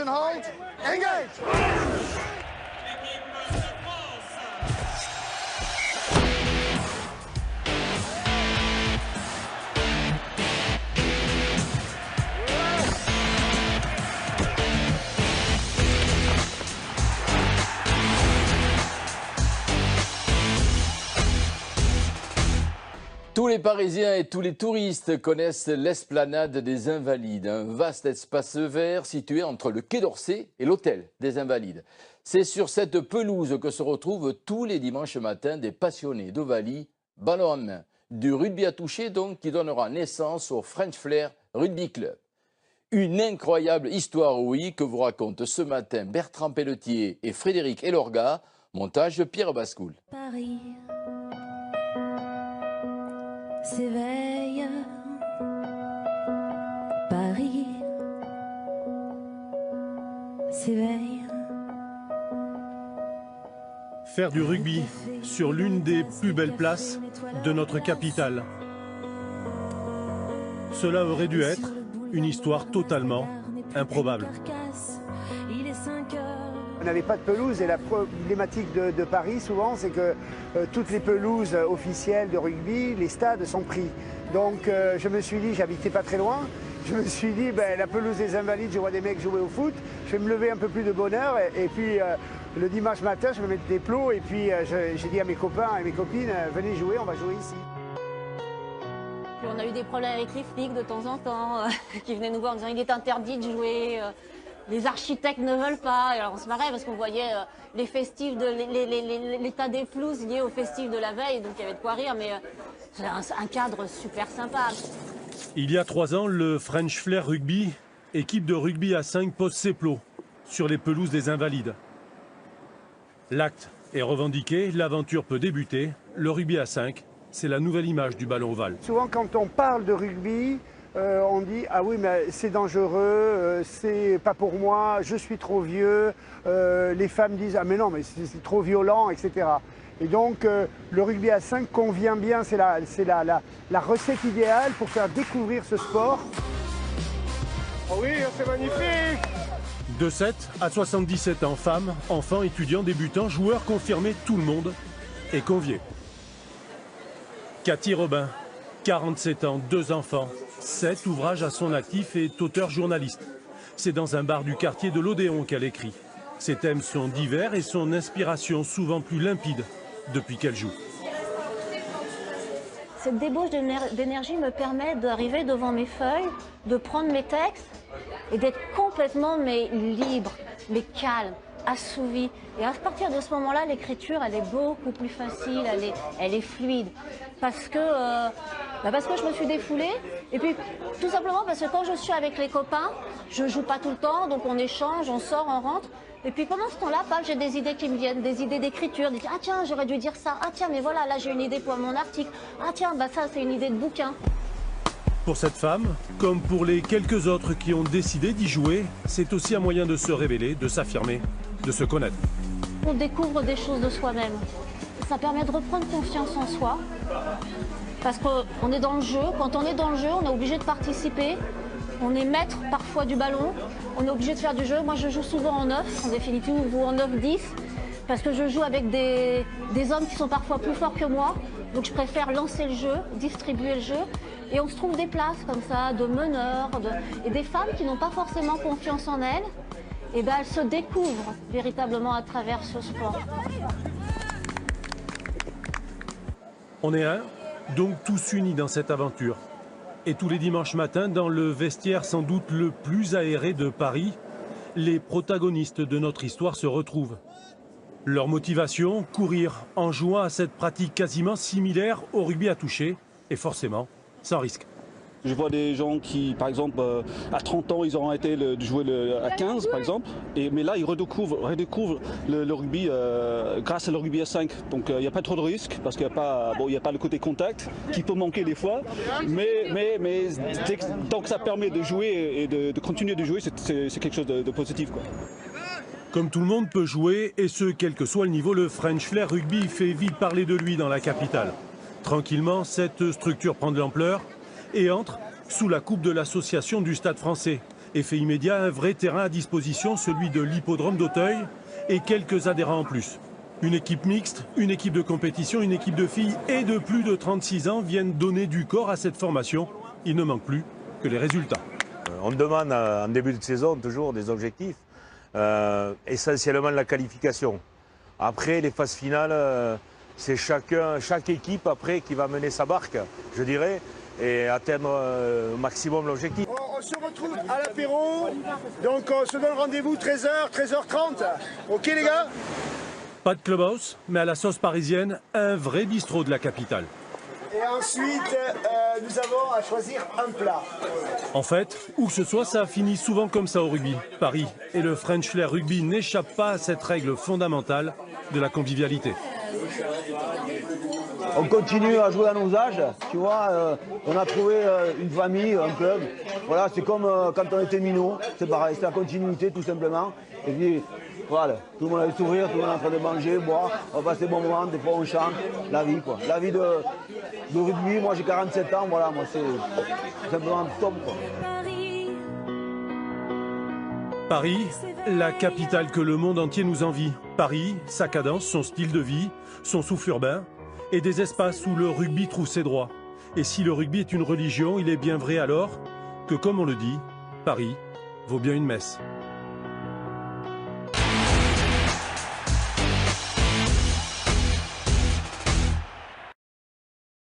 Hold. Engage. Tous les Parisiens et tous les touristes connaissent l'esplanade des Invalides, un vaste espace vert situé entre le Quai d'Orsay et l'hôtel des Invalides. C'est sur cette pelouse que se retrouvent tous les dimanches matins des passionnés d'Ovalie, ballon en main, du rugby à toucher donc qui donnera naissance au French Flair Rugby Club. Une incroyable histoire, oui, que vous racontent ce matin Bertrand Pelletier et Frédéric Elorga, montage Pierre Bascoul. Paris s'éveille, Paris s'éveille. Faire du rugby sur l'une des plus belles places de notre capitale. Cela aurait dû être une histoire totalement improbable. On n'avait pas de pelouse et la problématique de Paris souvent c'est que toutes les pelouses officielles de rugby, les stades sont pris. Donc je me suis dit, j'habitais pas très loin, je me suis dit la pelouse des Invalides, je vois des mecs jouer au foot, je vais me lever un peu plus de bonne heure et puis le dimanche matin je vais mettre des plots et puis j'ai dit à mes copains et mes copines, venez jouer, on va jouer ici. On a eu des problèmes avec les flics de temps en temps qui venaient nous voir en disant il est interdit de jouer. Les architectes ne veulent pas. Alors on se marrait parce qu'on voyait les festifs, l'état des pelouses liés aux festifs de la veille, donc il y avait de quoi rire, mais c'est un cadre super sympa. Il y a 3 ans, le French Flair Rugby, équipe de rugby à 5, pose ses plots sur les pelouses des Invalides. L'acte est revendiqué, l'aventure peut débuter. Le rugby à 5, c'est la nouvelle image du ballon ovale. Souvent quand on parle de rugby, on dit ah oui mais c'est dangereux, c'est pas pour moi, je suis trop vieux, les femmes disent ah mais non mais c'est trop violent, etc. Et donc le rugby à 5 convient bien, c'est la recette idéale pour faire découvrir ce sport. Oh oui, c'est magnifique. De 7 à 77 ans, femmes, enfants, étudiants, débutants, joueurs confirmés, tout le monde est convié. Cathy Robin, 47 ans, 2 enfants, 7 ouvrages à son actif et est auteur-journaliste. C'est dans un bar du quartier de l'Odéon qu'elle écrit. Ses thèmes sont divers et son inspiration souvent plus limpide depuis qu'elle joue. Cette débauche d'énergie me permet d'arriver devant mes feuilles, de prendre mes textes et d'être complètement libre, mais calme, assouvie. Et à partir de ce moment-là, l'écriture, elle est beaucoup plus facile, elle est fluide. Parce que je me suis défoulée, et puis tout simplement parce que quand je suis avec les copains, je joue pas tout le temps, donc on échange, on sort, on rentre. Et puis pendant ce temps-là, j'ai des idées qui me viennent, des idées d'écriture, ah tiens, j'aurais dû dire ça, ah tiens, mais voilà, là j'ai une idée pour mon article, ah tiens, ça c'est une idée de bouquin. Pour cette femme, comme pour les quelques autres qui ont décidé d'y jouer, c'est aussi un moyen de se révéler, de s'affirmer, de se connaître. On découvre des choses de soi-même. Ça permet de reprendre confiance en soi, parce qu'on est dans le jeu. Quand on est dans le jeu, on est obligé de participer. On est maître parfois du ballon, on est obligé de faire du jeu. Moi je joue souvent en 9, en définitive, ou en 9-10, parce que je joue avec des hommes qui sont parfois plus forts que moi. Donc je préfère lancer le jeu, distribuer le jeu. Et on se trouve des places comme ça, de meneurs, et des femmes qui n'ont pas forcément confiance en elles, et elles se découvrent véritablement à travers ce sport. On est un, donc tous unis dans cette aventure. Et tous les dimanches matins, dans le vestiaire sans doute le plus aéré de Paris, les protagonistes de notre histoire se retrouvent. Leur motivation, courir en jouant à cette pratique quasiment similaire au rugby à toucher, et forcément sans risque. Je vois des gens qui, par exemple, à 30 ans, ils auront arrêté de jouer à 15, par exemple. Mais là, ils redécouvrent le rugby grâce à le rugby à 5. Donc, il n'y a pas trop de risques parce qu'il n'y a pas le côté contact qui peut manquer des fois. Mais tant que ça permet de jouer et de continuer de jouer, c'est quelque chose de positif, quoi. Comme tout le monde peut jouer, et ce, quel que soit le niveau, le French Flair Rugby fait vite parler de lui dans la capitale. Tranquillement, cette structure prend de l'ampleur et entre sous la coupe de l'association du Stade français. Effet immédiat, un vrai terrain à disposition, celui de l'hippodrome d'Auteuil, et quelques adhérents en plus. Une équipe mixte, une équipe de compétition, une équipe de filles et de plus de 36 ans viennent donner du corps à cette formation. Il ne manque plus que les résultats. On demande en début de saison toujours des objectifs, essentiellement la qualification. Après, les phases finales, c'est chaque équipe après qui va mener sa barque, je dirais, et atteindre au maximum l'objectif. On se retrouve à l'apéro, donc on se donne rendez-vous 13h, 13h30. Ok les gars? Pas de clubhouse, mais à la sauce parisienne, un vrai bistrot de la capitale. Et ensuite, nous avons à choisir un plat. En fait, où que ce soit, ça finit souvent comme ça au rugby. Paris et le French Flair Rugby n'échappent pas à cette règle fondamentale de la convivialité. On continue à jouer à nos âges, tu vois, on a trouvé une famille, un club. Voilà, c'est comme quand on était minot, c'est pareil, c'est la continuité tout simplement. Et puis voilà, tout le monde a le sourire, tout le monde est en train de manger, boire, on va passer des bons moments, des fois on chante, la vie quoi. La vie de rugby, moi j'ai 47 ans, voilà, moi c'est tout simplement top quoi. Paris, la capitale que le monde entier nous envie. Paris, sa cadence, son style de vie, son souffle urbain et des espaces où le rugby trouve ses droits. Et si le rugby est une religion, il est bien vrai alors que, comme on le dit, Paris vaut bien une messe.